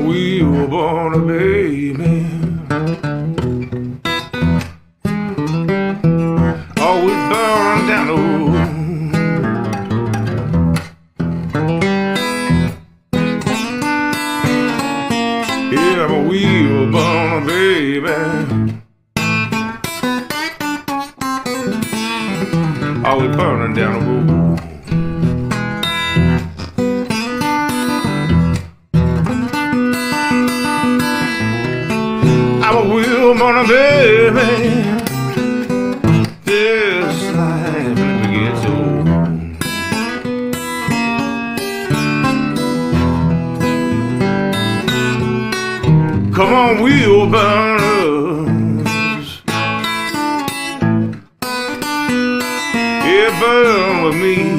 we were born a baby. Oh, we burned down the road. Yeah, but we were born a baby. Oh, we burning down the road. I will born a baby. This life never gets old. Come on, wheel burners. Yeah, burn with me.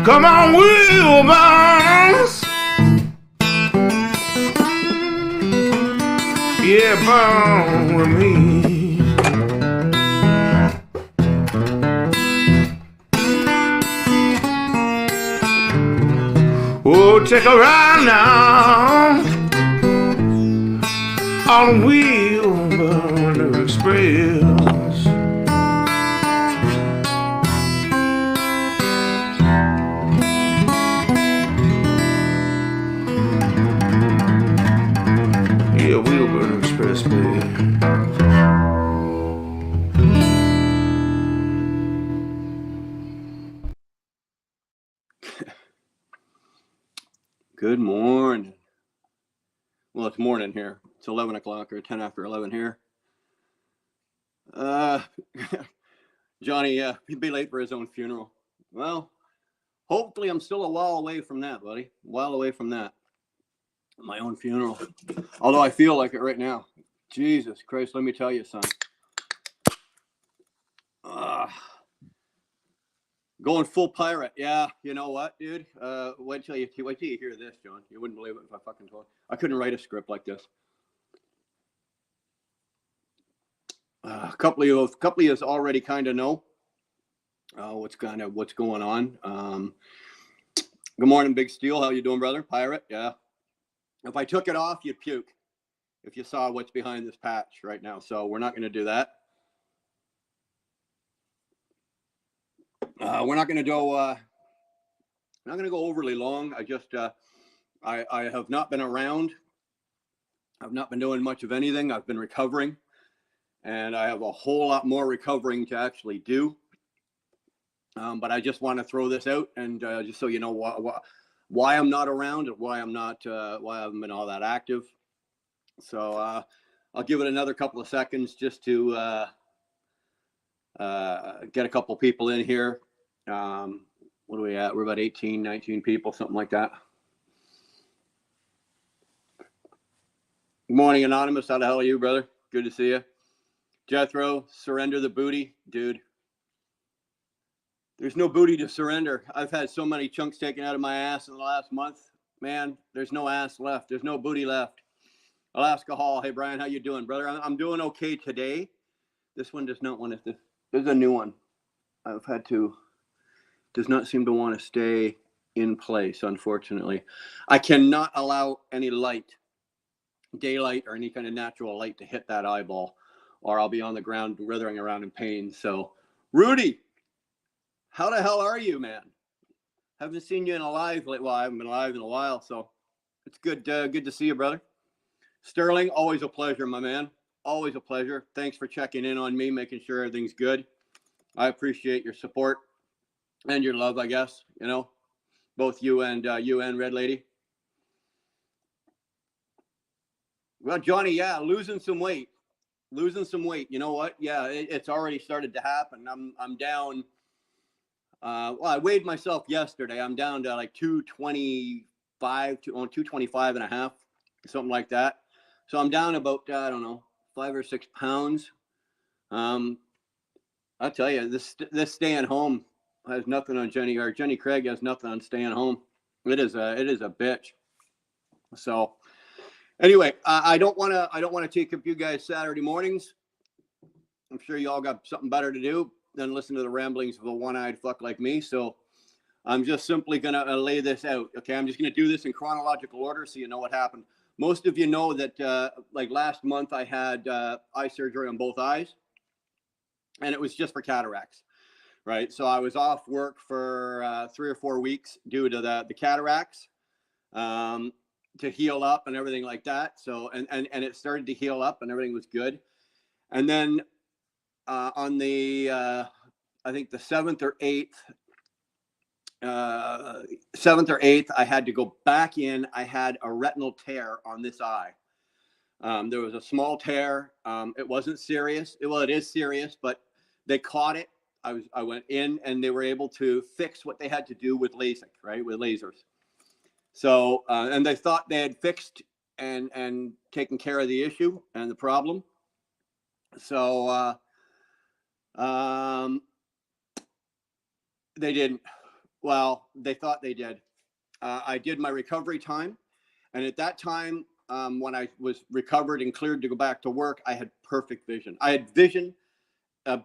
Come on, wheel burners. Yeah, burn with me. Oh, take a ride now on Wheelburner Express. Yeah, Wheelburner Express, baby. Good morning. Well, it's morning here. It's 11 o'clock or 10 after 11 here. Johnny, he'd be late for his own funeral. Well, hopefully I'm still a while away from that, buddy. A while away from that. My own funeral. Although I feel like it right now. Jesus Christ, let me tell you, son. Going full pirate. Yeah, you know what, dude? Wait till you hear this, John. You wouldn't believe it if I fucking told you. I couldn't write a script like this. A couple of you already kind of know what's going on. Good morning, Big Steel. How you doing, brother? Pirate? Yeah. If I took it off, you'd puke. If you saw what's behind this patch right now, so we're not going to do that. We're not going to go. Not going to go overly long. I just I have not been around. I've not been doing much of anything. I've been recovering. And I have a whole lot more recovering to actually do. But I just want to throw this out and just so you know why I'm not around and why I haven't been all that active. So I'll give it another couple of seconds just to get a couple people in here. What are we at? We're about 18, 19 people, something like that. Good morning, Anonymous. How the hell are you, brother? Good to see you. Jethro, surrender the booty. Dude, there's no booty to surrender. I've had so many chunks taken out of my ass in the last month. Man, there's no ass left. There's no booty left. Alaska Hall. Hey, Brian, how you doing, brother? I'm doing okay today. This one does not want to. There's a new one. I've had to. Does not seem to want to stay in place, unfortunately. I cannot allow any light, daylight, or any kind of natural light to hit that eyeball, or I'll be on the ground writhing around in pain. So, Rudy, how the hell are you, man? Haven't seen you in a live. Well, I haven't been live in a while, so it's good. Good to see you, brother. Sterling, always a pleasure, my man. Always a pleasure. Thanks for checking in on me, making sure everything's good. I appreciate your support and your love, I guess. You know, both you and Red Lady. Well, Johnny, yeah, losing some weight. You know what? Yeah, it's already started to happen. I'm down. Well, I weighed myself yesterday. I'm down to like 225 and a half, something like that. So I'm down about, I don't know, 5 or 6 pounds. I'll tell you, this staying home has nothing on Jenny, or Jenny Craig has nothing on staying home. It is a bitch. So anyway, I don't want to take up you guys Saturday mornings. I'm sure you all got something better to do. than listen to the ramblings of a one-eyed fuck like me. So I'm just simply going to lay this out. Okay. I'm just going to do this in chronological order so you know what happened. Most of you know that like last month I had eye surgery on both eyes, and it was just for cataracts, right? So I was off work for 3 or 4 weeks due to the cataracts to heal up and everything like that. So, and it started to heal up and everything was good. And then on the, I think the 7th or 8th, I had to go back in. I had a retinal tear on this eye. There was a small tear. It wasn't serious. Well, it is serious, but they caught it. I went in and they were able to fix what they had to do with LASIK, right? With lasers. So, and they thought they had fixed and taken care of the issue and the problem. So, they didn't. Well, they thought they did. I did my recovery time. And at that time, when I was recovered and cleared to go back to work, I had perfect vision. I had vision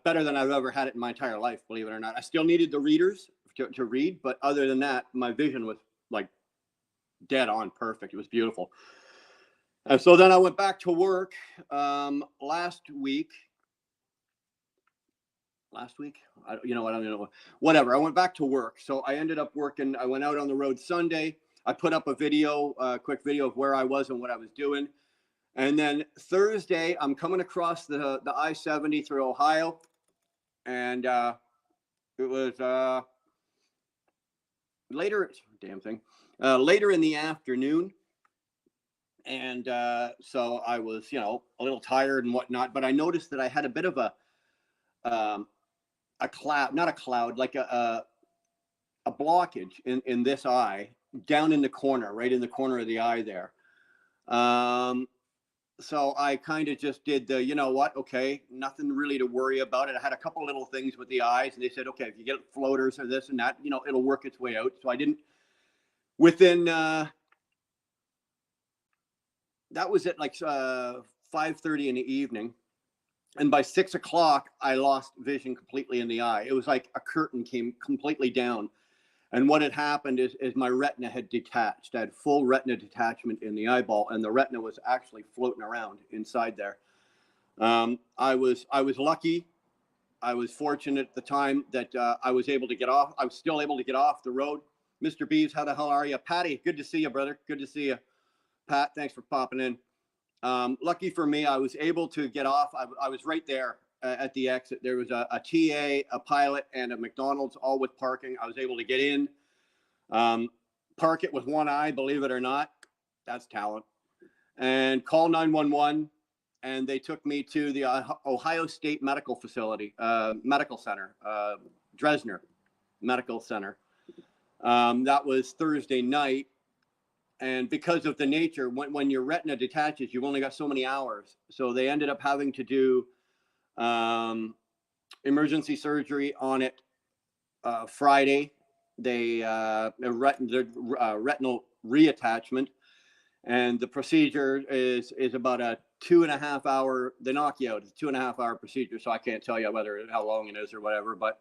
better than I've ever had it in my entire life, believe it or not. I still needed the readers to read, but other than that, my vision was like dead on perfect. It was beautiful. And so then I went back to work last week. You know what? I don't know. Whatever. I went back to work. So I ended up working. I went out on the road Sunday. I put up a video, quick video of where I was and what I was doing. And then Thursday, I'm coming across the I-70 through Ohio. And it was later in the afternoon. And so I was, you know, a little tired and whatnot. But I noticed that I had a bit of a cloud, not a cloud, like a blockage in this eye, down in the corner, right in the corner of the eye there. So I kind of just did the, you know what, okay, nothing really to worry about it. I had a couple little things with the eyes, and they said, okay, if you get floaters or this and that, you know, it'll work its way out. So I didn't, within, that was at like 5:30 in the evening. And by 6 o'clock, I lost vision completely in the eye. It was like a curtain came completely down. And what had happened is my retina had detached. I had full retina detachment in the eyeball, and the retina was actually floating around inside there. I was lucky. I was fortunate at the time that I was able to get off. I was still able to get off the road. Mr. Beeves, how the hell are you? Patty, good to see you, brother. Good to see you. Pat, thanks for popping in. Lucky for me, I was able to get off. I was right there at the exit. There was a TA, a Pilot, and a McDonald's, all with parking. I was able to get in, park it with one eye, believe it or not. That's talent. And call 911, and they took me to the Ohio State Medical Facility, Medical Center, Dresner Medical Center. That was Thursday night. And because of the nature, when your retina detaches, you've only got so many hours. So they ended up having to do emergency surgery on it Friday. They retinal reattachment, and the procedure is about a 2.5 hour. They knock you out. It's a 2.5 hour procedure. So I can't tell you how long it is or whatever. But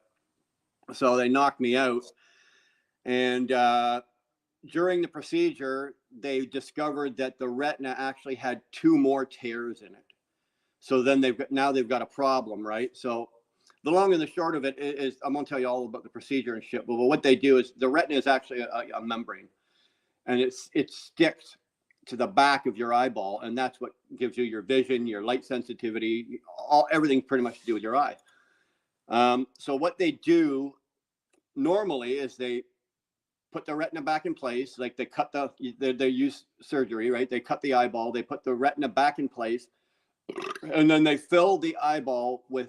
so they knocked me out, and during the procedure, they discovered that the retina actually had 2 more tears in it. So then they've got a problem, right? So the long and the short of it is, I'm gonna tell you all about the procedure and shit. But what they do is the retina is actually a membrane, and it sticks to the back of your eyeball, and that's what gives you your vision, your light sensitivity, everything pretty much to do with your eye. So what they do normally is they put the retina back in place, like they cut they use surgery, right? They cut the eyeball, they put the retina back in place, and then they fill the eyeball with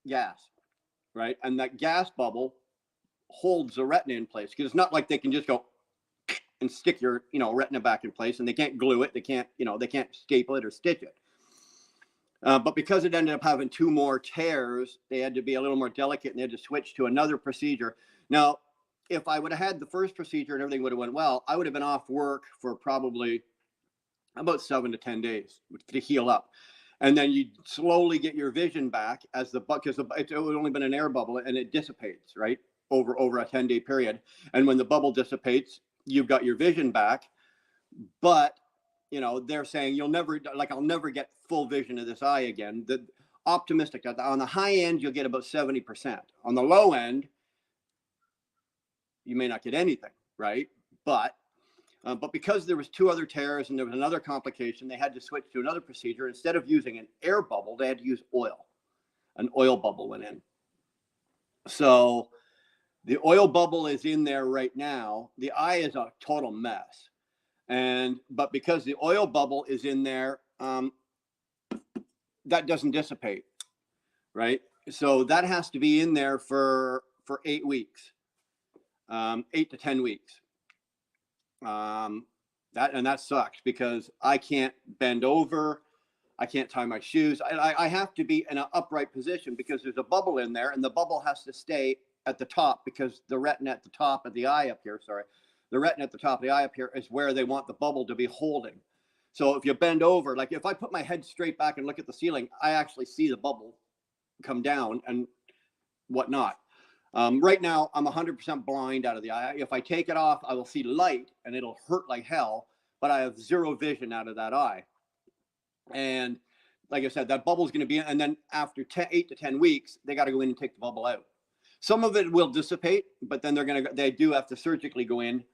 gas, right? And that gas bubble holds the retina in place, because it's not like they can just go and stick your, you know, retina back in place, and they can't glue it, they can't staple it or stitch it. But because it ended up having 2 more tears, they had to be a little more delicate, and they had to switch to another procedure. Now, if I would have had the first procedure and everything would have went well, I would have been off work for probably about 7 to 10 days to heal up. and then you slowly get your vision back as the because it's only been an air bubble and it dissipates, right, over a 10-day period. And when the bubble dissipates, you've got your vision back. But you know, they're saying you'll never, like, I'll never get full vision of this eye again. The optimistic on the high end, you'll get about 70%. On the low end, you may not get anything, right? But because there was 2 other tears and there was another complication, they had to switch to another procedure. Instead of using an air bubble, they had to use oil. An oil bubble went in. So the oil bubble is in there right now. The eye is a total mess. But because the oil bubble is in there, that doesn't dissipate, right? So that has to be in there for 8 weeks, 8 to 10 weeks. That sucks because I can't bend over. I can't tie my shoes. I have to be in an upright position because there's a bubble in there, and the bubble has to stay at the top because the retina at the top of the eye up here, the retina at the top of the eye up here is where they want the bubble to be holding. So if you bend over, like if I put my head straight back and look at the ceiling, I actually see the bubble come down and whatnot. Right now, I'm 100% blind out of the eye. If I take it off, I will see light and it'll hurt like hell, but I have zero vision out of that eye. And like I said, that bubble is going to be, and then after 8 to 10 weeks, they got to go in and take the bubble out. Some of it will dissipate, but then they do have to surgically go in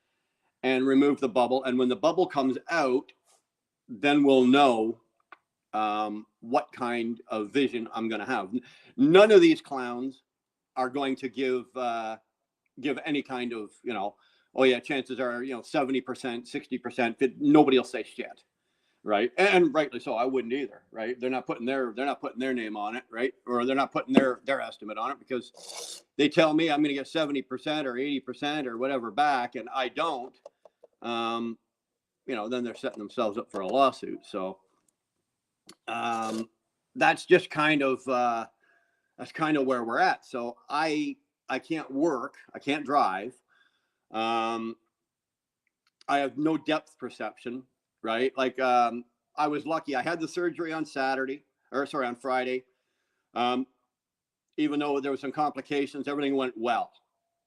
and remove the bubble. And when the bubble comes out, then we'll know what kind of vision I'm going to have. None of these clowns are going to give any kind of, you know, oh yeah, chances are, you know, 70%, 60%. Nobody will say shit, right? And rightly so. I wouldn't either, right? They're not putting their name on it, right? Or they're not putting their estimate on it because they tell me I'm going to get 70% or 80% or whatever back, and I don't. You know, then they're setting themselves up for a lawsuit. So that's just kind of where we're at. So I can't work. I can't drive. I have no depth perception, right? Like I was lucky. I had the surgery on Friday. Even though there were some complications, everything went well.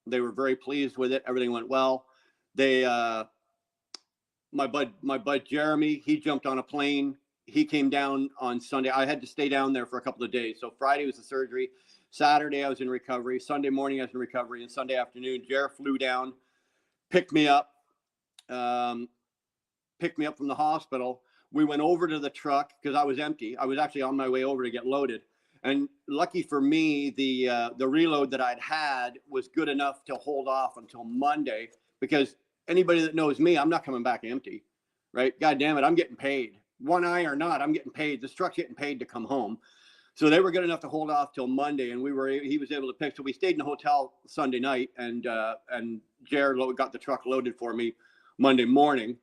They were very pleased with it. Everything went well. They my bud Jeremy, he jumped on a plane. He came down on Sunday. I had to stay down there for a couple of days. So Friday was the surgery. Saturday I was in recovery. Sunday morning I was in recovery, and Sunday afternoon Jer flew down, picked me up from the hospital. We went over to the truck because I was empty. I was actually on my way over to get loaded. And lucky for me, the reload that I'd had was good enough to hold off until Monday, because anybody that knows me, I'm not coming back empty, right? God damn it, I'm getting paid. One eye or not, I'm getting paid. This truck's getting paid to come home. So they were good enough to hold off till Monday, and he was able to pick. So we stayed in the hotel Sunday night, and Jared got the truck loaded for me Monday morning,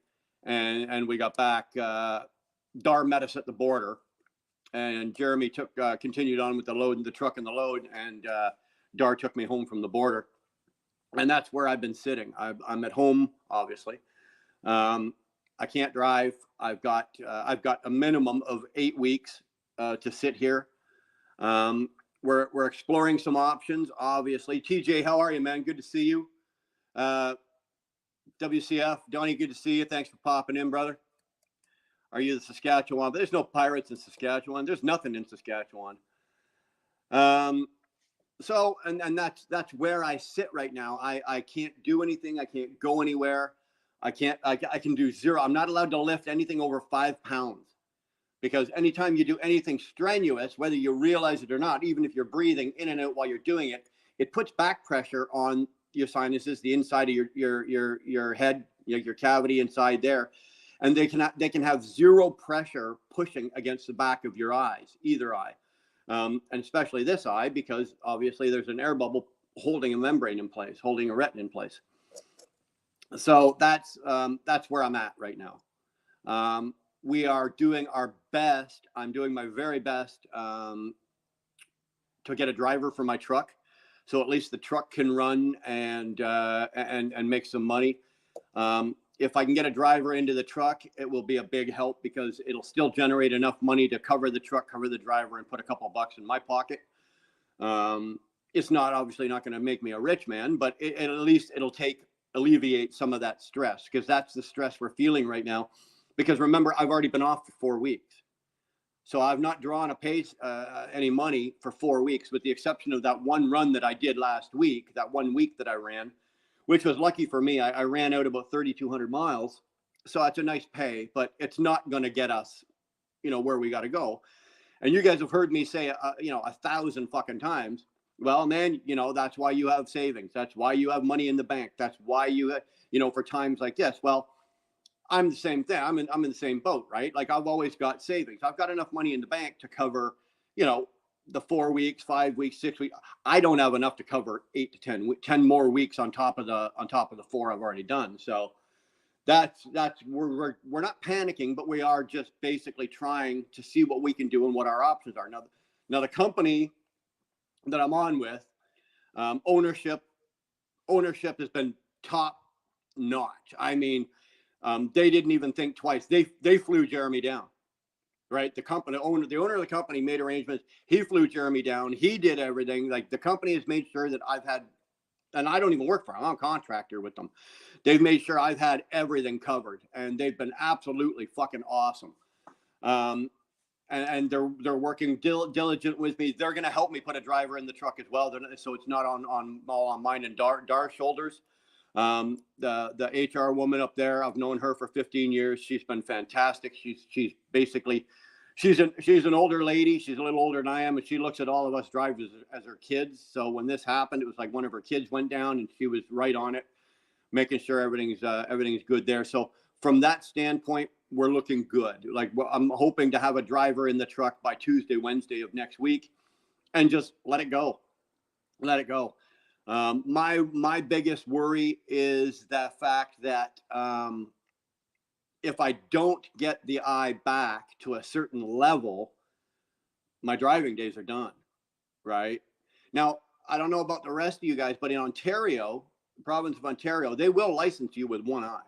and we got back. Dar met us at the border, and Jeremy continued on with the load, the truck and the load, and Dar took me home from the border. And that's where I've been sitting. I'm at home, obviously. I can't drive. I've got a minimum of 8 weeks to sit here. We're exploring some options, obviously. TJ, how are you, man? Good to see you. WCF, Donnie, good to see you. Thanks for popping in, brother. Are you the Saskatchewan? But there's no pirates in Saskatchewan. There's nothing in Saskatchewan. So, and that's where I sit right now. I can't do anything. I can't go anywhere. I can do zero. I'm not allowed to lift anything over 5 pounds, because anytime you do anything strenuous, whether you realize it or not, even if you're breathing in and out while you're doing it, it puts back pressure on your sinuses, the inside of your head, your cavity inside there. And they can have zero pressure pushing against the back of your eyes, either eye. And especially this eye, because obviously there's an air bubble holding a membrane in place, holding a retina in place. So that's where I'm at right now. We are doing our best. I'm doing my very best to get a driver for my truck, so at least the truck can run and make some money. if I can get a driver into the truck, it will be a big help because it'll still generate enough money to cover the truck, cover the driver, and put a couple of bucks in my pocket. It's not obviously not going to make me a rich man, but at least it'll alleviate some of that stress, because that's the stress we're feeling right now. Because remember, I've already been off for 4 weeks. So I've not drawn any money for 4 weeks, with the exception of that one run that I did last week, that 1 week that I ran, which was lucky for me. I ran out about 3,200 miles. So that's a nice pay, but it's not going to get us, where we got to go. And you guys have heard me say, 1,000 fucking times, well, man, that's why you have savings. That's why you have money in the bank. That's why you, for times like this. Well, I'm the same thing. I'm in the same boat, right? Like, I've always got savings. I've got enough money in the bank to cover, the 4 weeks, 5 weeks, 6 weeks. I don't have enough to cover 8 to 10 more weeks on top of the 4 I've already done. So that's we're not panicking, but we are just basically trying to see what we can do and what our options are. Now the company that I'm on with, ownership has been top notch. I mean, they didn't even think twice. They flew Jeremy down. Right, the owner of the company made arrangements. He flew Jeremy down. He did everything. Like, the company has made sure that I've had, and I don't even work for them, I'm a contractor with them. They've made sure I've had everything covered, and they've been absolutely fucking awesome. And they're working diligent with me. They're going to help me put a driver in the truck as well. So it's not all on mine and Dar's shoulders. The HR woman up there, I've known her for 15 years. She's been fantastic. She's basically, she's an older lady. She's a little older than I am, and she looks at all of us drivers as her kids. So when this happened, it was like one of her kids went down, and she was right on it, making sure everything's good there. So from that standpoint, we're looking good. Like, I'm hoping to have a driver in the truck by Tuesday, Wednesday of next week, and just let it go. My biggest worry is the fact that if I don't get the eye back to a certain level, my driving days are done. Right now, I don't know about the rest of you guys, but in Ontario, the province of Ontario, they will license you with one eye.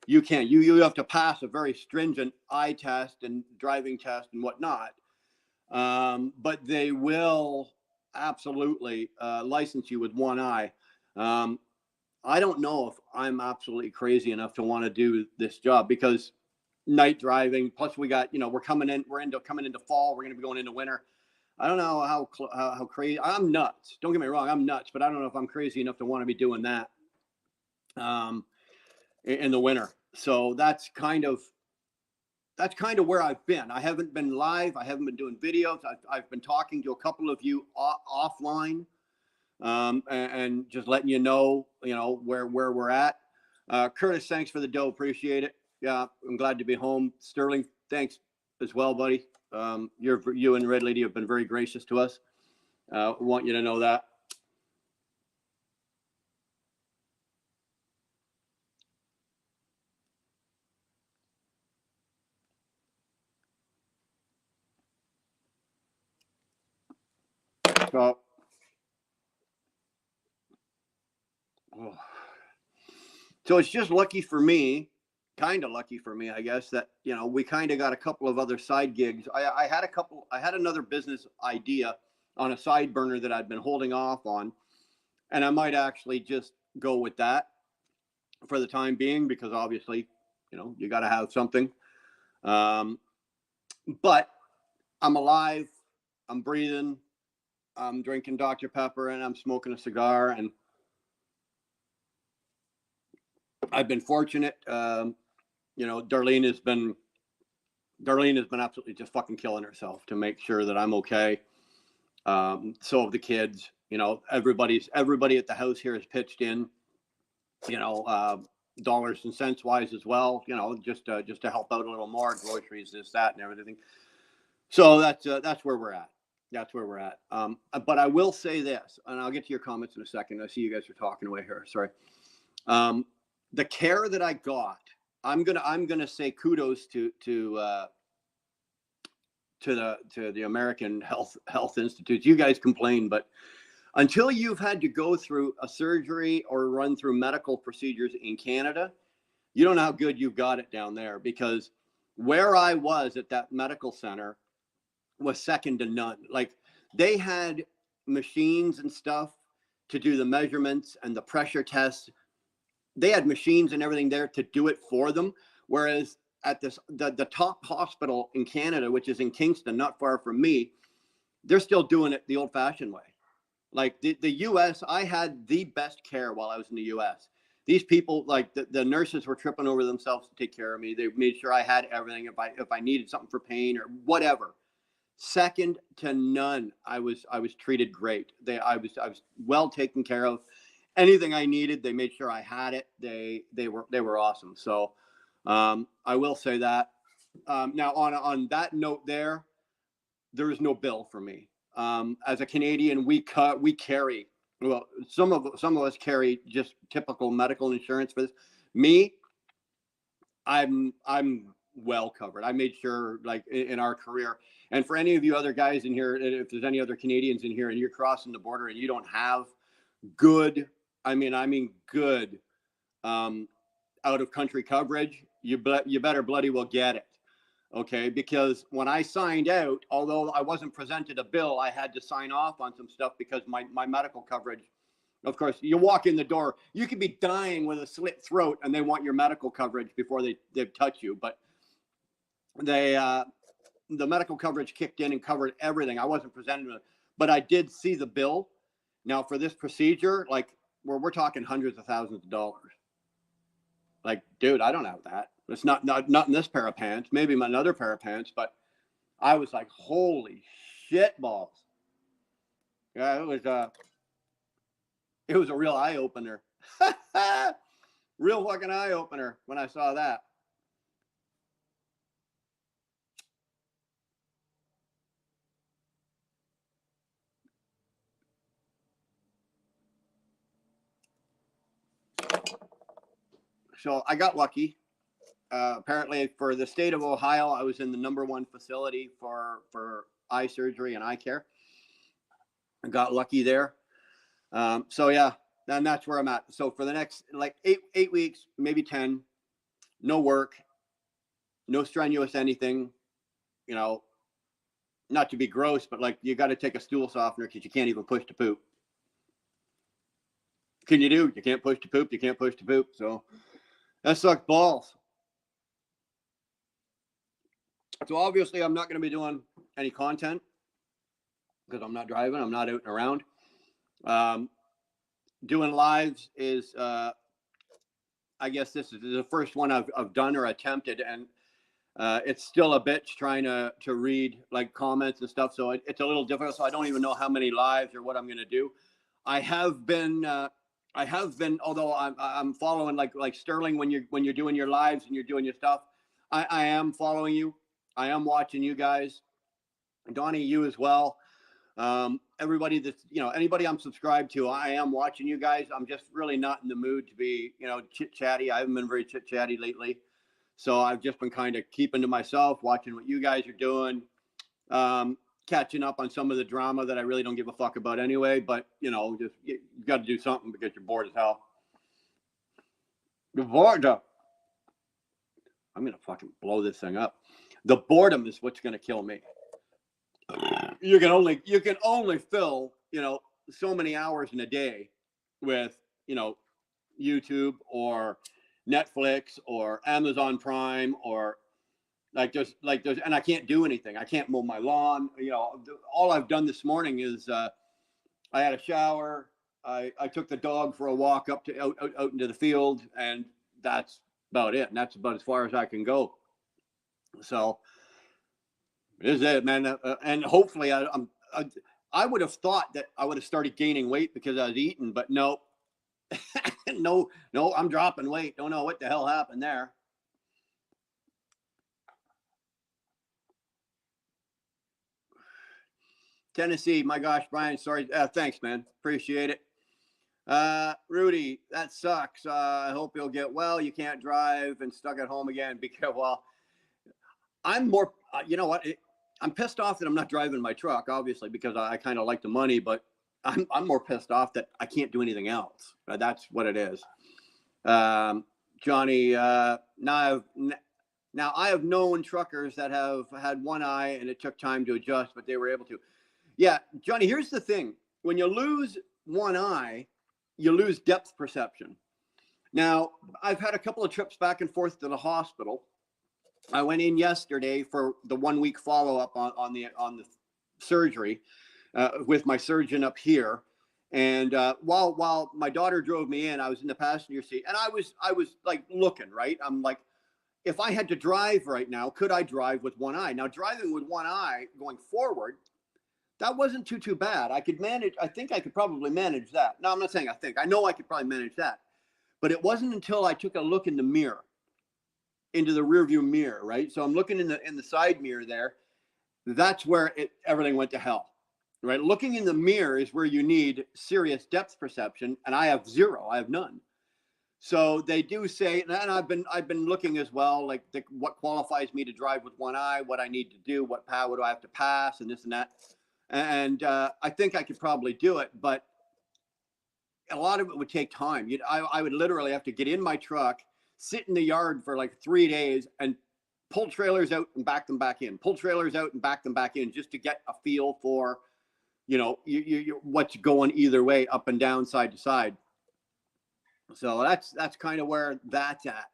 You can't. You have to pass a very stringent eye test and driving test and whatnot. But they will absolutely license you with one eye. I don't know if I'm absolutely crazy enough to want to do this job, because night driving, plus we got, we're coming into fall. We're going to be going into winter. I don't know how crazy. I'm nuts. Don't get me wrong. I'm nuts, but I don't know if I'm crazy enough to want to be doing that in the winter. So that's kind of where I've been. I haven't been live. I haven't been doing videos. I've been talking to a couple of you offline, and just letting you know where we're at. Curtis, thanks for the dough. Appreciate it. Yeah, I'm glad to be home. Sterling, thanks as well, buddy. You and Red Lady have been very gracious to us. Want you to know that. So it's just lucky for me, kind of lucky for me, I guess, that we kind of got a couple of other side gigs. I had another business idea on a side burner that I'd been holding off on, and I might actually just go with that for the time being, because obviously, you got to have something. But I'm alive, I'm breathing, I'm drinking Dr. Pepper, and I'm smoking a cigar, and I've been fortunate. Darlene has been absolutely just fucking killing herself to make sure that I'm okay. So have the kids. Everybody at the house here has pitched in. Dollars and cents wise as well. Just to help out a little more, groceries, this, that, and everything. So that's where we're at. But I will say this, and I'll get to your comments in a second. I see you guys are talking away here. Sorry. The care that I got, I'm gonna say kudos to the American Health Institute. You guys complain, but until you've had to go through a surgery or run through medical procedures in Canada, You don't know how good you've got it down there, because where I was at that medical center was second to none. Like, they had machines and stuff to do the measurements and the pressure tests. They had machines and everything there to do it for them. Whereas at the top hospital in Canada, which is in Kingston, not far from me, they're still doing it the old fashioned way. Like the US, I had the best care while I was in the US. These people, like the nurses, were tripping over themselves to take care of me. They made sure I had everything. If I needed something for pain or whatever, second to none. I was treated great. I was well taken care of. Anything I needed, they made sure I had it. They were awesome. So I will say that. Now on that note, there is no bill for me. As a Canadian, we carry, well, some of us carry just typical medical insurance for this. Me, I'm well covered. I made sure, like, in our career, and for any of you other guys in here, if there's any other Canadians in here and you're crossing the border and you don't have good, I mean good, out of country coverage, you better bloody well get it. Okay, because when I signed out, although I wasn't presented a bill, I had to sign off on some stuff because my medical coverage, of course, you walk in the door, you could be dying with a slit throat and they want your medical coverage before they touch you. But the medical coverage kicked in and covered everything. I wasn't presented with it, but I did see the bill. Now for this procedure, like we're talking hundreds of thousands of dollars. Like, dude, I don't have that. It's not in this pair of pants, maybe my another pair of pants, but I was like, holy shit balls. Yeah, it was a real eye opener. Real fucking eye opener when I saw that. So I got lucky. Apparently, for the state of Ohio, I was in the #1 facility for eye surgery and eye care. I got lucky there. So yeah, and that's where I'm at. So for the next like eight weeks, maybe 10, no work, no strenuous anything. You know, not to be gross, but like you got to take a stool softener because you can't even push to poop. Can you do? You can't push to poop. You can't push to poop. So that sucks balls. So obviously, I'm not going to be doing any content because I'm not driving. I'm not out and around. Doing lives is, I guess this is the first one I've done or attempted, and it's still a bitch trying to read like comments and stuff. So it's a little difficult. So I don't even know how many lives or what I'm going to do. I have been, although I'm following like Sterling when you're doing your lives and you're doing your stuff. I am following you. I am watching you guys. Donnie, you as well. Everybody that's, anybody I'm subscribed to, I am watching you guys. I'm just really not in the mood to be, chit chatty. I haven't been very chit chatty lately. So I've just been kind of keeping to myself, watching what you guys are doing, catching up on some of the drama that I really don't give a fuck about anyway. But, you got to do something because you're bored as hell. You're bored. I'm going to fucking blow this thing up. The boredom is what's going to kill me. You can only fill, so many hours in a day with, YouTube or Netflix or Amazon Prime or there's, and I can't do anything. I can't mow my lawn. All I've done this morning is, I had a shower. I took the dog for a walk out into the field, and that's about it. And that's about as far as I can go. So this is it, man. And hopefully I would have thought that I would have started gaining weight because I was eating, but no, no, I'm dropping weight. Don't know what the hell happened there. Tennessee, my gosh, Brian, sorry. Thanks, man. Appreciate it. Rudy, that sucks. I hope you'll get well. You can't drive and stuck at home again because, well, I'm more, you know what? I'm pissed off that I'm not driving my truck, obviously, because I kind of like the money, but I'm more pissed off that I can't do anything else. That's what it is. Johnny, now I have known truckers that have had one eye and it took time to adjust, but they were able to. Yeah, Johnny, here's the thing. When you lose one eye, you lose depth perception. Now, I've had a couple of trips back and forth to the hospital. I went in yesterday for the 1 week follow up on the surgery with my surgeon up here. And while my daughter drove me in, I was in the passenger seat, and I was like looking, right. I'm like, if I had to drive right now, could I drive with one eye? Now, driving with one eye going forward, that wasn't too bad. I could manage. I think I could probably manage that. No, I'm not saying I think. I know I could probably manage that. But it wasn't until I took a look in the mirror, into the rearview mirror, right? So I'm looking in the side mirror there. That's where everything went to hell, right? Looking in the mirror is where you need serious depth perception, and I have zero. I have none. So they do say, and I've been looking as well, like what qualifies me to drive with one eye, what I need to do, what power do I have to pass, and this and that. And I think I could probably do it, but a lot of it would take time. I would literally have to get in my truck, sit in the yard for like 3 days, and pull trailers out and back them back in, pull trailers out and back them back in, just to get a feel for, you what's going either way, up and down, side to side. So that's kind of where that's at.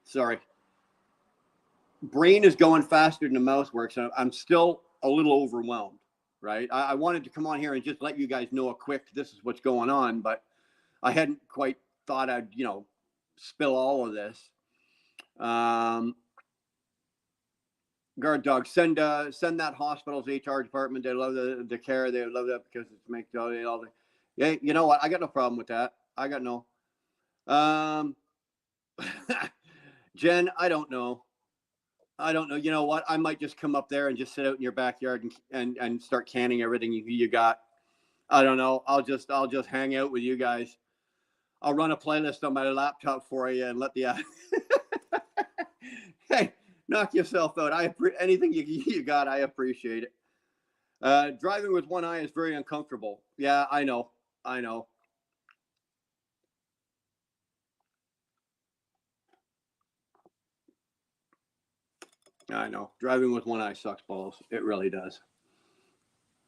Sorry. Brain is going faster than the mouse works. So I'm still a little overwhelmed, right? I wanted to come on here and just let you guys know a quick, this is what's going on, but I hadn't quite thought I'd, spill all of this. Guard dog, send that hospital's HR department. They love the care. They love that because it's makes all the. Yeah, you know what? I got no problem with that. I got no. Jen, I don't know. You know what? I might just come up there and just sit out in your backyard and start canning everything you got. I don't know. I'll just hang out with you guys. I'll run a playlist on my laptop for you and let the. Hey, knock yourself out. Anything you got, I appreciate it. Driving with one eye is very uncomfortable. Yeah, I know. I know. Driving with one eye sucks balls. It really does.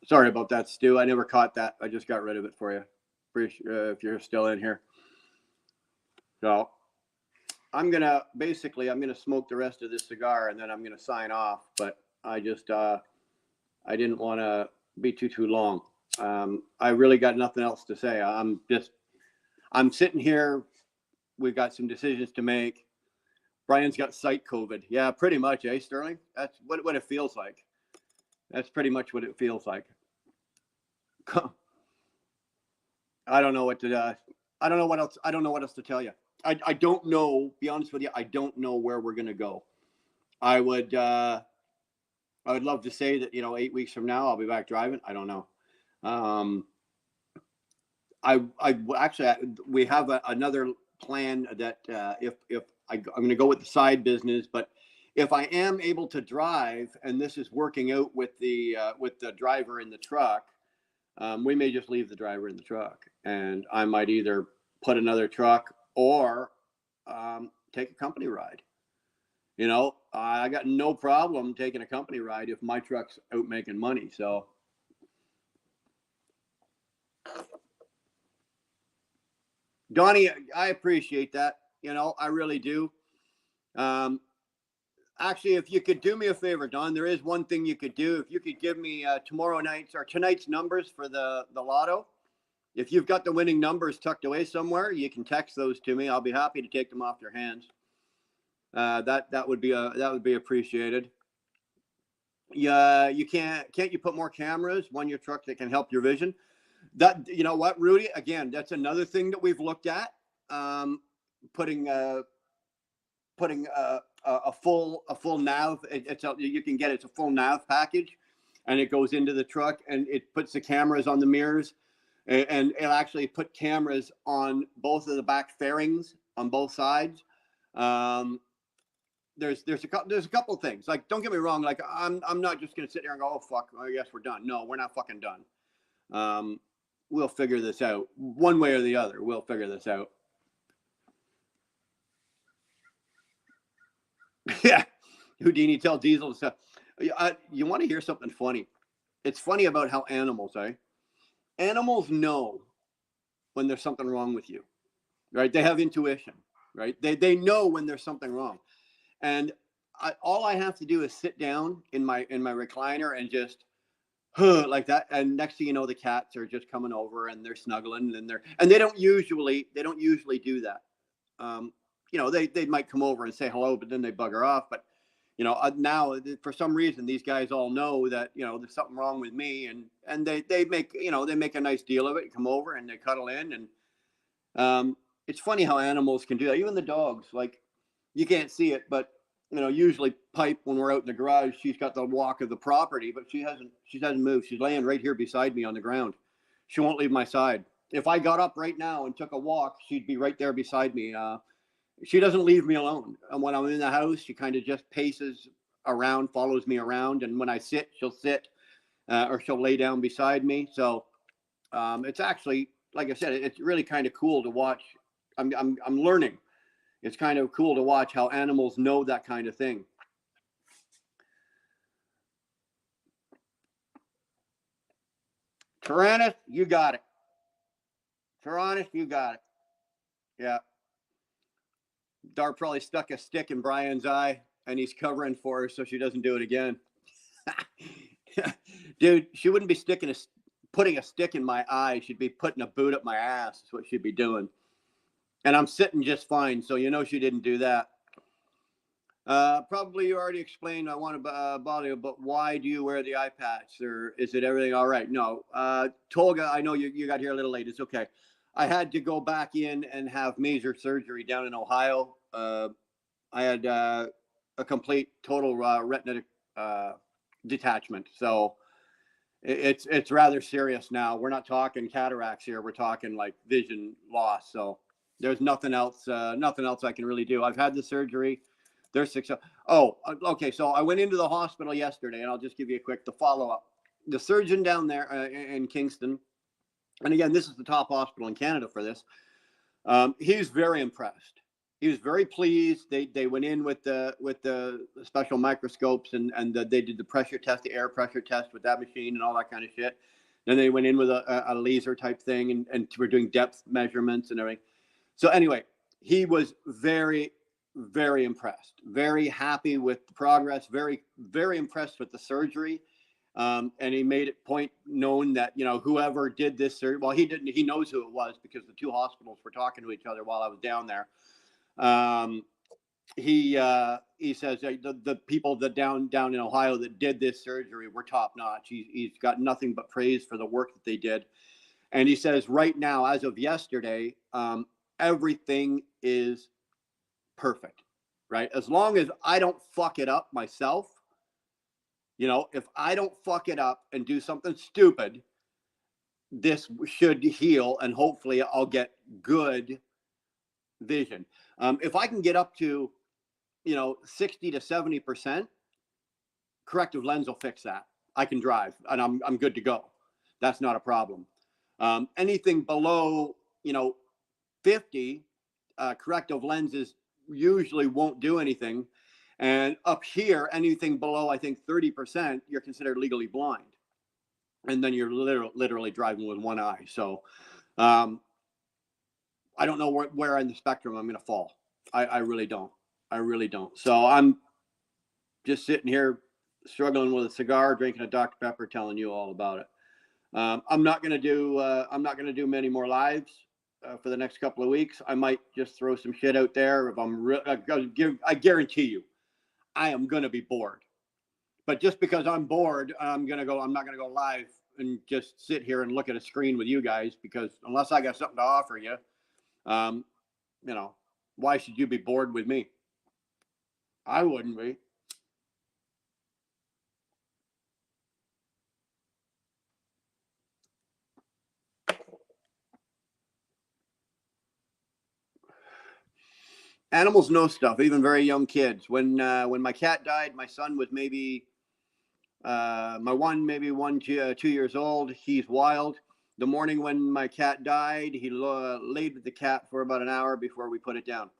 Sorry about that, Stu. I never caught that. I just got rid of it for you. If you're still in here. So I'm gonna smoke the rest of this cigar and then I'm gonna sign off. But I just I didn't want to be too long. I really got nothing else to say. I'm sitting here. We've got some decisions to make. Brian's got site COVID. Yeah, pretty much, eh, Sterling? That's what it feels like. That's pretty much what it feels like. I don't know what to. I don't know what else. I don't know what else to tell you. I don't know. Be honest with you, I don't know where we're gonna go. I would love to say that 8 weeks from now I'll be back driving. I don't know. I actually we have another plan that if I'm going to go with the side business, but if I am able to drive and this is working out with the driver in the truck, we may just leave the driver in the truck, and I might either put another truck or take a company ride. I got no problem taking a company ride if my truck's out making money. So. Donnie, I appreciate that. I really do. Actually, if you could do me a favor, Don, there is one thing you could do. If you could give me tomorrow night's or tonight's numbers for the lotto. If you've got the winning numbers tucked away somewhere, you can text those to me. I'll be happy to take them off your hands. That would be appreciated. Yeah, you can't you put more cameras on your truck that can help your vision? That, you know what, Rudy, again, that's another thing that we've looked at, putting a full nav. It's a full nav package, and it goes into the truck and it puts the cameras on the mirrors, and it'll actually put cameras on both of the back fairings on both sides. There's a couple of things. Like, don't get me wrong, like I'm not just gonna sit there and go, oh fuck, I guess we're done. No, we're not fucking done. We'll figure this out one way or the other. We'll figure this out. Yeah. Houdini tell Diesel stuff. You want to hear something funny? It's funny about how animals, Animals know when there's something wrong with you, right? They have intuition, right? They know when there's something wrong. And all I have to do is sit down in my recliner and just like that, and next thing you know, the cats are just coming over and they're snuggling, and they don't usually do that. They might come over and say hello, but then they bugger off. But now for some reason these guys all know that there's something wrong with me, and they make a nice deal of it. Come over and they cuddle in, and it's funny how animals can do that. Even the dogs, like, you can't see it, but usually Pipe, when we're out in the garage, she's got the walk of the property, but she hasn't moved. She's laying right here beside me on the ground. She won't leave my side. If I got up right now and took a walk, she'd be right there beside me. She doesn't leave me alone. And when I'm in the house, she kind of just paces around, follows me around. And when I sit, she'll sit, or she'll lay down beside me. So it's actually, like I said, it's really kind of cool to watch. I'm learning. It's kind of cool to watch how animals know that kind of thing. Tyrannus, you got it. Tyrannus, you got it. Yeah. Dar probably stuck a stick in Brian's eye, and he's covering for her so she doesn't do it again. Dude, she wouldn't be putting a stick in my eye. She'd be putting a boot up my ass. That's what she'd be doing. And I'm sitting just fine, so she didn't do that. Probably you already explained. I want to bother you, but why do you wear the eye patch, or is it everything all right? No. Tolga, I know you got here a little late. It's okay. I had to go back in and have major surgery down in Ohio. I had a complete total retina detachment. So it's rather serious now. We're not talking cataracts here. We're talking like vision loss. So there's nothing else I can really do. I've had the surgery. There's 6. Oh, okay. So I went into the hospital yesterday, and I'll just give you the follow-up. The surgeon down there in Kingston, and again, this is the top hospital in Canada for this. He's very impressed. He was very pleased. They went in with the special microscopes, and they did the pressure test, the air pressure test with that machine and all that kind of shit. Then they went in with a laser type thing, and we're doing depth measurements and everything. So anyway, he was very, very impressed, very happy with the progress, very, very impressed with the surgery. And he made it point known that, whoever did this surgery, well, he knows who it was because the two hospitals were talking to each other while I was down there. He says the people that down in Ohio that did this surgery were top notch. He's got nothing but praise for the work that they did. And he says right now, as of yesterday, everything is perfect, right? As long as I don't fuck it up myself, if I don't fuck it up and do something stupid, this should heal, and hopefully I'll get good vision. If I can get up to, 60 to 70%, corrective lens will fix that. I can drive, and I'm good to go. That's not a problem. Anything below, 50, corrective lenses usually won't do anything. And up here, anything below, I think 30%, you're considered legally blind. And then you're literally driving with one eye. So I don't know where in the spectrum I'm going to fall. I really don't. I really don't. So I'm just sitting here struggling with a cigar, drinking a Dr. Pepper, telling you all about it. I'm not going to do many more lives for the next couple of weeks. I might just throw some shit out there. If I guarantee you, I am going to be bored. But just because I'm bored, I'm not going to go live and just sit here and look at a screen with you guys, because unless I got something to offer you, why should you be bored with me? I wouldn't be. Animals know stuff, even very young kids. When my cat died, my son was maybe My one, maybe 2 years old. He's wild. The morning when my cat died, he laid with the cat for about an hour before we put it down.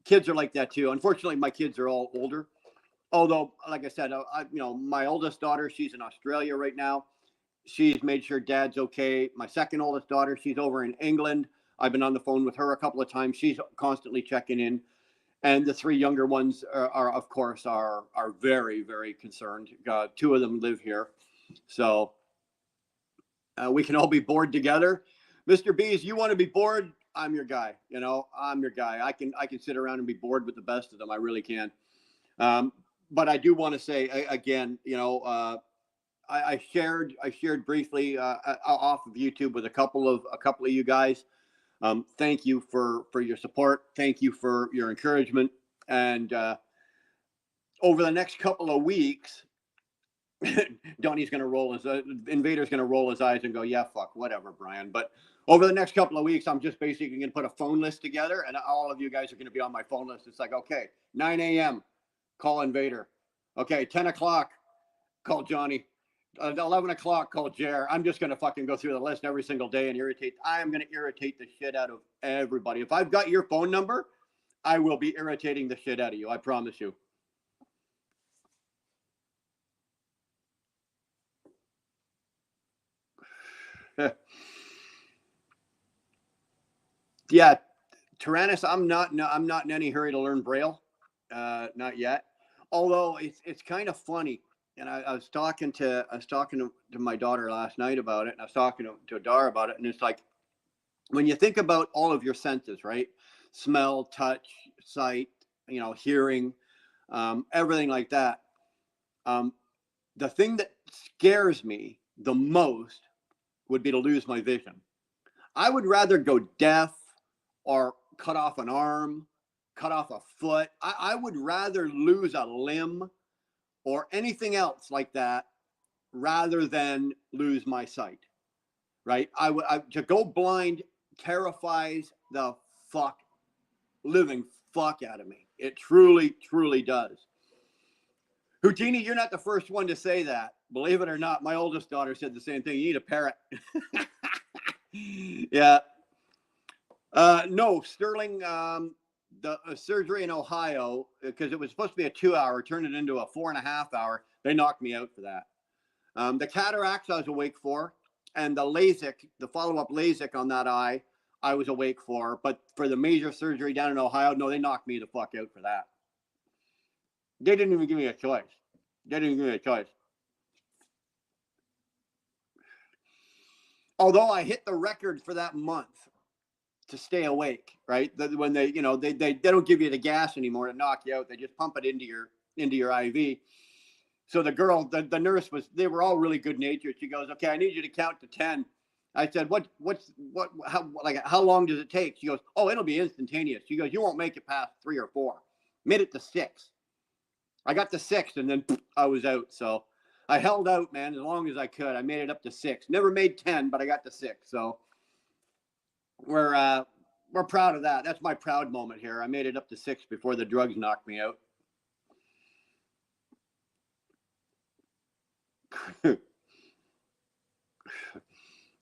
Kids are like that too. Unfortunately, my kids are all older. Although, like I said, my oldest daughter, she's in Australia right now. She's made sure dad's okay. My second oldest daughter, she's over in England. I've been on the phone with her a couple of times. She's constantly checking in. And the three younger ones are of course, are very, very concerned. Two of them live here. So we can all be bored together. Mr. Bees, you want to be bored? I'm your guy. I'm your guy. I can sit around and be bored with the best of them. I really can. But I do want to say again, I shared briefly off of YouTube with a couple of you guys. Thank you for your support. Thank you for your encouragement. And over the next couple of weeks, Donnie's going to roll his Invader's going to roll his eyes and go, yeah, fuck, whatever, Brian. But over the next couple of weeks, I'm just basically going to put a phone list together, and all of you guys are going to be on my phone list. It's like, okay, 9 a.m., call Invader. Okay, 10 o'clock, call Johnny. 11 o'clock, call Jer. I'm just going to fucking go through the list every single day and irritate. I am going to irritate the shit out of everybody. If I've got your phone number, I will be irritating the shit out of you. I promise you. Yeah, Tyrannus, I'm not in any hurry to learn Braille. Not yet. Although it's kind of funny. And I was talking to my daughter last night about it, and I was talking to Dar about it, and it's like, when you think about all of your senses, right? Smell, touch, sight, hearing, everything like that. The thing that scares me the most would be to lose my vision. I would rather go deaf or cut off an arm, cut off a foot. I would rather lose a limb or anything else like that rather than lose my sight, right? To go blind terrifies the living fuck out of me. It truly, truly does. Houdini, you're not the first one to say that. Believe it or not, my oldest daughter said the same thing. You need a parrot. Yeah. No, Sterling, the surgery in Ohio, because it was supposed to be a 2-hour, turned it into a 4.5-hour. They knocked me out for that. The cataracts I was awake for, and the LASIK, the follow-up LASIK on that eye, I was awake for. But for the major surgery down in Ohio, no, they knocked me the fuck out for that. They didn't even give me a choice. Although I hit the record for that month to stay awake, right? When they don't give you the gas anymore to knock you out. They just pump it into your IV. So the girl, the nurse they were all really good natured. She goes, okay, I need you to count to 10. I said, how long does it take? She goes, oh, it'll be instantaneous. She goes, you won't make it past 3 or 4. Made it to 6. I got to 6 and then I was out. So I held out, man, as long as I could. I made it up to 6. Never made 10, but I got to 6. So we're proud of that. That's my proud moment here. I made it up to 6 before the drugs knocked me out.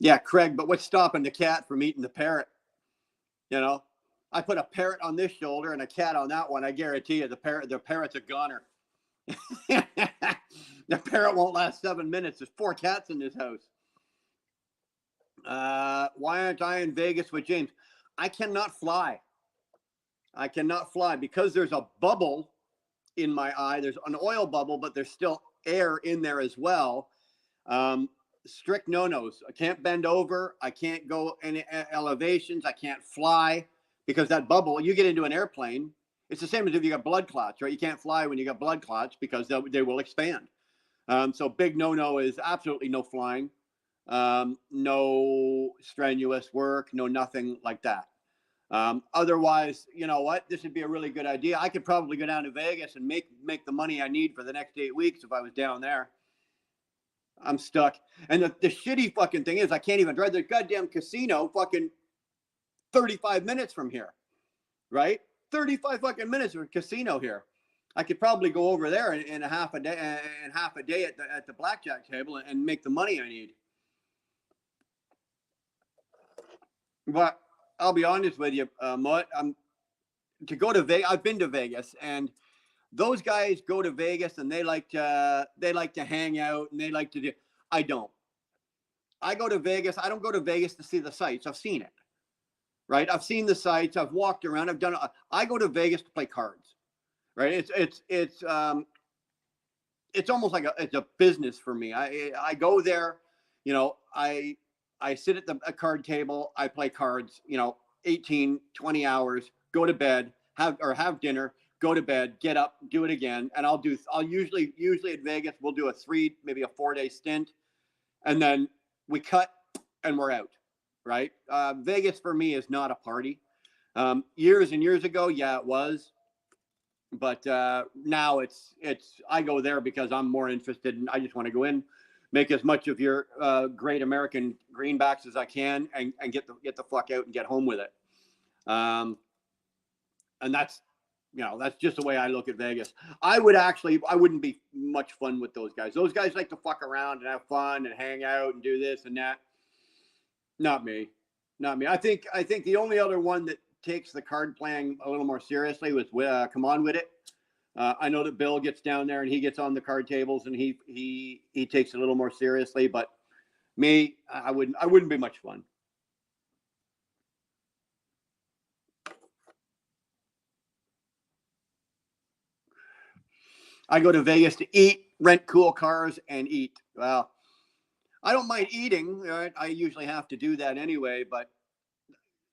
Yeah, Craig, but what's stopping the cat from eating the parrot? I put a parrot on this shoulder and a cat on that one. I guarantee you the parrot's a goner. The parrot won't last 7 minutes. There's 4 cats in this house. Why aren't I in Vegas with James? I cannot fly. Because there's a bubble in my eye. There's an oil bubble, but there's still air in there as well. Strict no-nos. I can't bend over. I can't go any elevations. I can't fly because that bubble, you get into an airplane. It's the same as if you got blood clots, right? You can't fly when you got blood clots because they will expand. So big no-no is absolutely no flying. No strenuous work, no nothing like that. Otherwise, you know what? This would be a really good idea. I could probably go down to Vegas and make the money I need for the next 8 weeks if I was down there. I'm stuck. And the shitty fucking thing is I can't even drive the goddamn casino fucking 35 minutes from here, right? 35 fucking minutes for a casino here. I could probably go over there in a half a day at the blackjack table and make the money I need. But I'll be honest with you, Mutt. To go to Vegas. I've been to Vegas, and those guys go to Vegas and they like to hang out and they like to do. I don't. I go to Vegas. I don't go to Vegas to see the sights. I've seen it, right? I've seen the sights. I've walked around. I've done. I go to Vegas to play cards, right? It's almost like it's a business for me. I go there, I sit at a card table. I play cards, 18, 20 hours. Go to bed, have dinner, go to bed, get up, do it again, and I'll usually at Vegas we'll do maybe a 4-day stint, and then we cut and we're out, right? Vegas for me is not a party. Years and years ago, yeah, it was, but now it's I go there because I'm more interested in. I just want to go in, make as much of your great American greenbacks as I can, and get the fuck out and get home with it. And that's just the way I look at Vegas. I wouldn't be much fun with those guys. Those guys like to fuck around and have fun and hang out and do this and that. Not me. I think the only other one that takes the card playing a little more seriously was Come On With It. I know that Bill gets down there and he gets on the card tables and he takes it a little more seriously, but me, I wouldn't be much fun. I go to Vegas to eat, rent cool cars, and eat. Well, I don't mind eating. Right? I usually have to do that anyway. But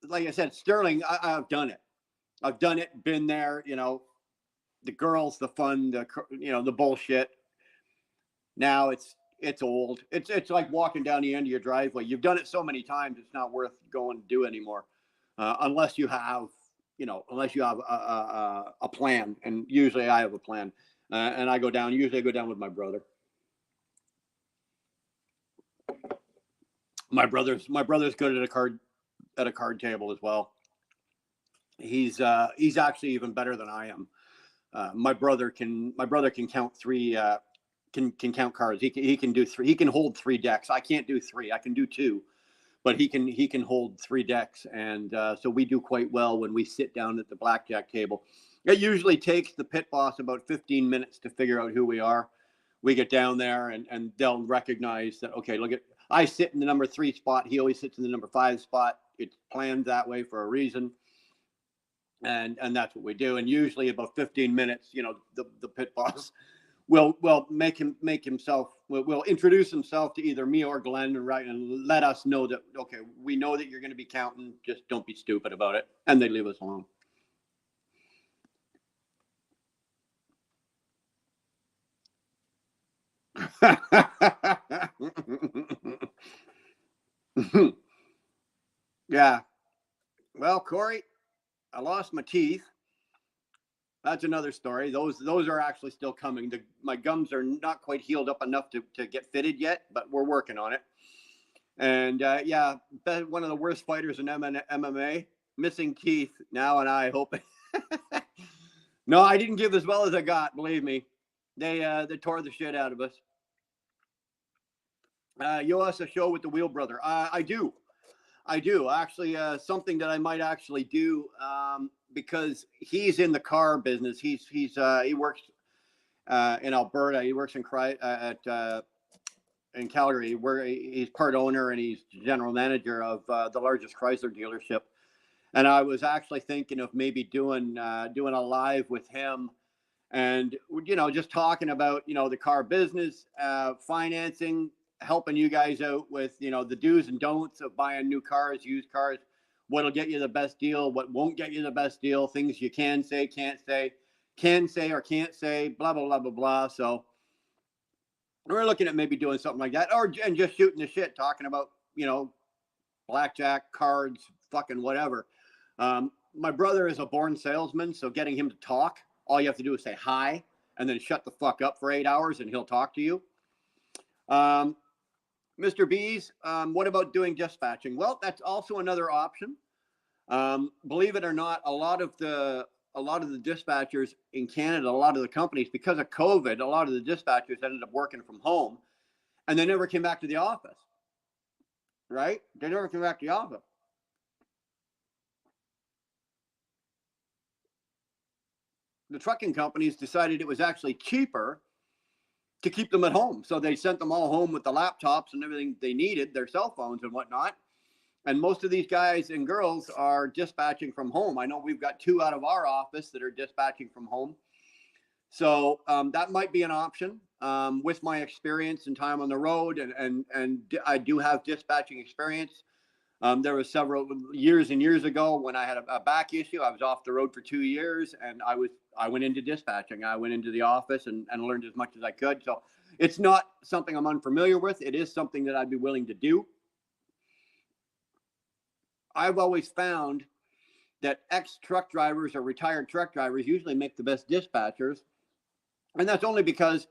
like I said, Sterling, I've done it. I've done it, been there. The girls, the fun, the bullshit. Now it's old. It's like walking down the end of your driveway. You've done it so many times, it's not worth going to do anymore, unless you have a plan. And usually I have a plan. And usually I go down with my brother. My brother's good at a card table as well. He's actually even better than I am. My brother can count three, can count cards. He can do three. He can hold 3 decks. I can't do 3. I can do 2, but he can hold 3 decks. And so we do quite well when we sit down at the blackjack table. It usually takes the pit boss about 15 minutes to figure out who we are. We get down there and they'll recognize that, okay, look I sit in the number 3 spot. He always sits in the number 5 spot. It's planned that way for a reason. And that's what we do. And usually about 15 minutes, the pit boss will introduce himself to either me or Glenn and let us know that, okay, we know that you're going to be counting. Just don't be stupid about it. And they leave us alone. Yeah. Well, Corey, I lost my teeth. That's another story. Those are actually still coming. My gums are not quite healed up enough to get fitted yet, but we're working on it. And yeah, one of the worst fighters in MMA, missing teeth now, and I hope. No, I didn't give as well as I got. Believe me, they tore the shit out of us. You also show with the Wheel Brother. I do actually. Something that I might actually do because he's in the car business. He works in Alberta. He works in Calgary, where he's part owner and he's general manager of the largest Chrysler dealership. And I was actually thinking of maybe doing a live with him, and just talking about the car business, financing, helping you guys out with the do's and don'ts of buying new cars, used cars, what'll get you the best deal, what won't get you the best deal, things you can say, can't say, can say or can't say, blah blah blah blah blah. So we're looking at maybe doing something like that, and just shooting the shit, talking about blackjack, cards, fucking whatever. My brother is a born salesman, so getting him to talk, all you have to do is say hi and then shut the fuck up for 8 hours and he'll talk to you. Mr. B's, what about doing dispatching? Well, that's also another option. Believe it or not, a lot of the a lot of the dispatchers in Canada, a lot of the companies, because of COVID, a lot of the dispatchers ended up working from home, and they never came back to the office. Right? They never came back to the office. The trucking companies decided it was actually cheaper to keep them at home. So they sent them all home with the laptops and everything they needed, their cell phones and whatnot. And most of these guys and girls are dispatching from home. I know we've got 2 out of our office that are dispatching from home. So that might be an option with my experience and time on the road. And I do have dispatching experience. There was several years and years ago when I had a back issue. I was off the road for 2 years, and I went into dispatching. I went into the office and learned as much as I could. So it's not something I'm unfamiliar with. It is something that I'd be willing to do. I've always found that ex-truck drivers or retired truck drivers usually make the best dispatchers. And that's only because,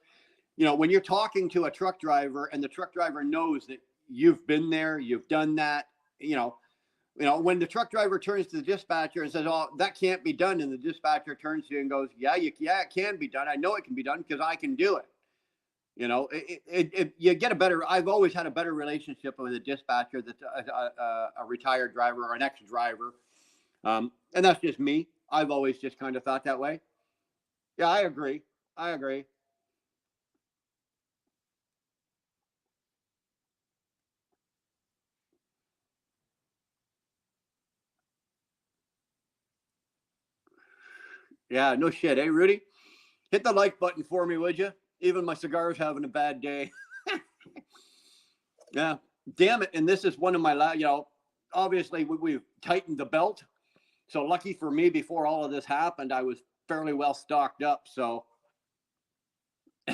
when you're talking to a truck driver and the truck driver knows that you've been there, you've done that, when the truck driver turns to the dispatcher and says, "Oh, that can't be done," and the dispatcher turns to you and goes, "Yeah, it can be done. I know it can be done because I can do it." You get a better. I've always had a better relationship with a dispatcher that's a retired driver or an ex-driver, and that's just me. I've always just kind of thought that way. Yeah, I agree. Yeah, no shit, eh, Rudy? Hit the like button for me, would you? Even my cigar's having a bad day. Yeah, damn it. And this is one of my, obviously we've tightened the belt. So lucky for me, before all of this happened, I was fairly well stocked up. So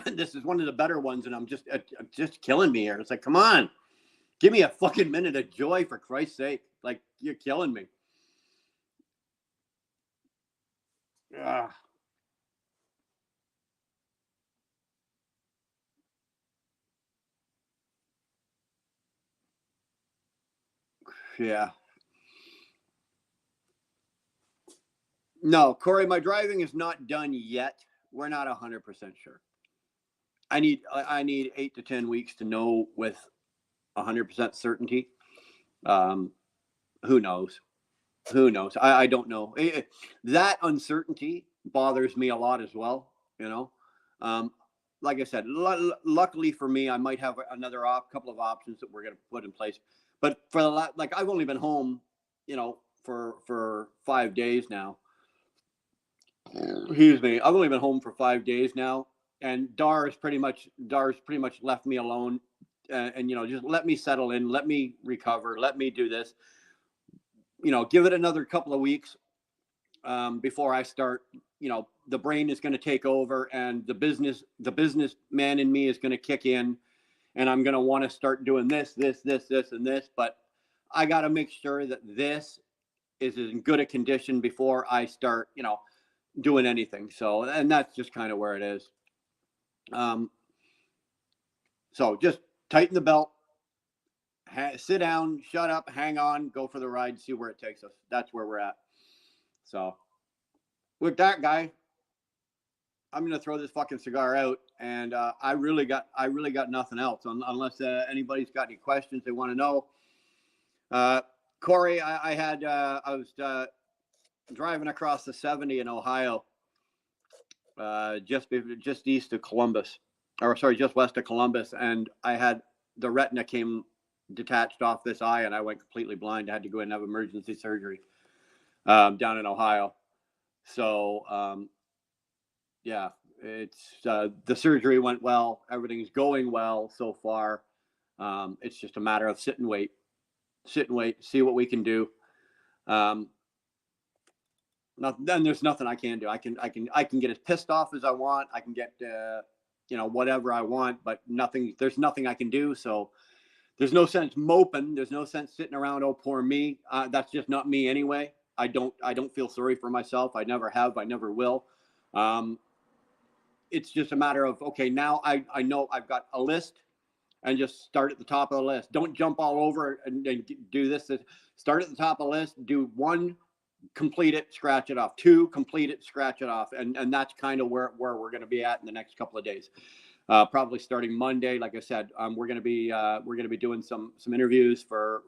this is one of the better ones, and I'm just killing me here. It's like, come on, give me a fucking minute of joy, for Christ's sake. Like, you're killing me. Yeah. Yeah. No, Corey, my driving is not done yet. We're not 100% sure. I need 8 to 10 weeks to know with 100% certainty. Who knows? I don't know. That uncertainty bothers me a lot as well. Um, like I said, luckily for me, I might have another couple of options that we're going to put in place. But for I've only been home, for 5 days now. Excuse me. I've only been home for 5 days now, and Dar's pretty much left me alone, and just let me settle in, let me recover, let me do this. Give it another couple of weeks before I start. The brain is going to take over, and the business man in me is going to kick in, and I'm going to want to start doing this, and this. But I got to make sure that this is in good a condition before I start, doing anything. So, and that's just kind of where it is. So just tighten the belt, sit down, shut up, hang on, go for the ride, see where it takes us. That's where we're at. So with that, guy, I'm gonna throw this fucking cigar out, and I really got nothing else unless anybody's got any questions they want to know. Corey, I was driving across the 70 in Ohio, just east of Columbus, or sorry, just west of Columbus, and I had the retina came detached off this eye, and I went completely blind. I had to go in and have emergency surgery down in Ohio. So yeah, it's the surgery went well. Everything's going well so far. It's just a matter of sit and wait, see what we can do. Then there's nothing I can do. I can get as pissed off as I want. I can get whatever I want, but there's nothing I can do. So there's no sense moping. There's no sense sitting around. Oh, poor me. That's just not me anyway. I don't feel sorry for myself. I never have. I never will. It's just a matter of, okay, now I know I've got a list, and just start at the top of the list. Don't jump all over and do this. Start at the top of the list. Do one complete it, scratch it off. 2, complete it, scratch it off. And that's kind of where we're going to be at in the next couple of days. Probably starting Monday. Like I said, we're going to be doing some interviews for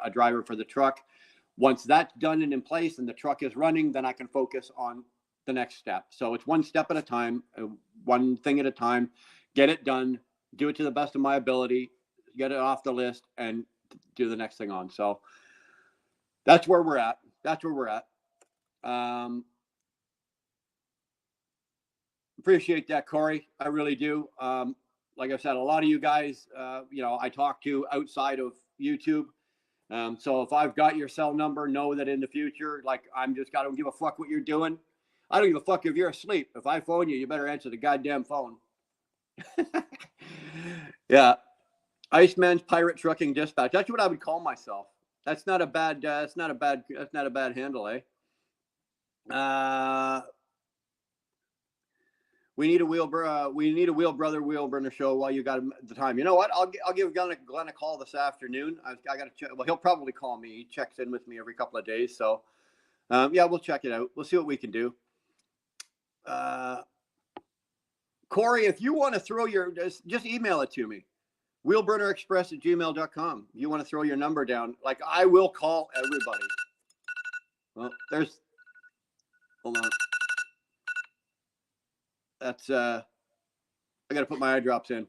a driver for the truck. Once that's done and in place and the truck is running, then I can focus on the next step. So it's one step at a time, one thing at a time, get it done, do it to the best of my ability, get it off the list, and do the next thing on. So that's where we're at. Appreciate that, Corey. I really do. Like I said, a lot of you guys, I talk to outside of YouTube. So if I've got your cell number, know that in the future, like I don't give a fuck what you're doing. I don't give a fuck if you're asleep. If I phone you, you better answer the goddamn phone. Yeah. Iceman's Pirate Trucking Dispatch. That's what I would call myself. That's not a bad handle, eh? We need a wheel brother wheel burner show while you got the time. You know what? I'll give Glenn a call this afternoon. I got to check. Well, he'll probably call me. He checks in with me every couple of days. So, yeah, we'll check it out. We'll see what we can do. Corey, if you want to throw just email it to me. wheelburnerexpress@gmail.com. You want to throw your number down. Like, I will call everybody. Well, hold on. That's, I got to put my eye drops in.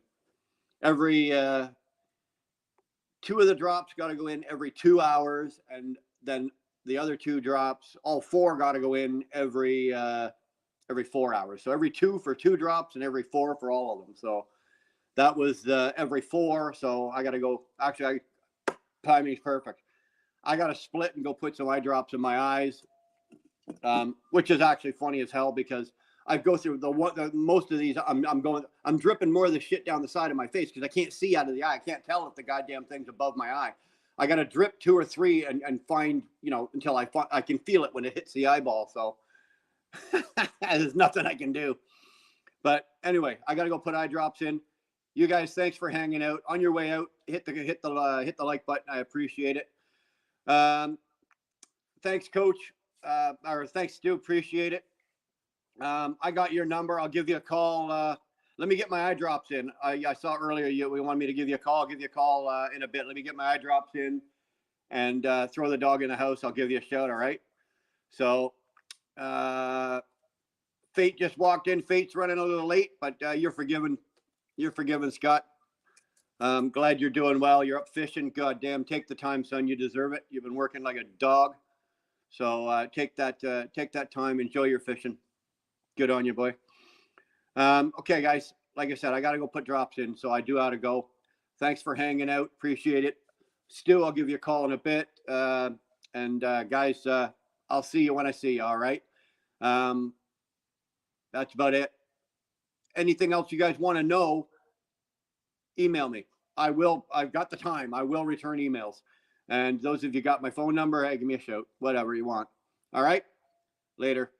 Every, 2 of the drops got to go in every 2 hours. And then the other 2 drops, all 4 got to go in every 4 hours. So every 2 for 2 drops and every 4 for all of them. So that was every 4. So I got to go. Actually, timing's perfect. I got to split and go put some eye drops in my eyes, which is actually funny as hell because I go through most of these. I'm dripping more of the shit down the side of my face because I can't see out of the eye. I can't tell if the goddamn thing's above my eye. I got to drip 2 or 3 and find, until I can feel it when it hits the eyeball. So there's nothing I can do. But anyway, I got to go put eye drops in. You guys, thanks for hanging out. On your way out, hit the like button. I appreciate it. Thanks, Coach. Or thanks, Stu. Appreciate it. I got your number. I'll give you a call. Let me get my eye drops in. I saw earlier we wanted me to give you a call. I'll give you a call in a bit. Let me get my eye drops in and throw the dog in the house. I'll give you a shout. All right. So Fate just walked in. Fate's running a little late, but you're forgiven. You're forgiven, Scott. I'm glad you're doing well. You're up fishing. God damn, take the time, son. You deserve it. You've been working like a dog. So take that time. Enjoy your fishing. Good on you, boy. Okay, guys. Like I said, I got to go put drops in, so I do have to go. Thanks for hanging out. Appreciate it. Stu, I'll give you a call in a bit. And guys, I'll see you when I see you. All right. That's about it. Anything else you guys want to know, email me. I've got the time. I will return emails. And those of you got my phone number, hey, give me a shout. Whatever you want. All right. Later.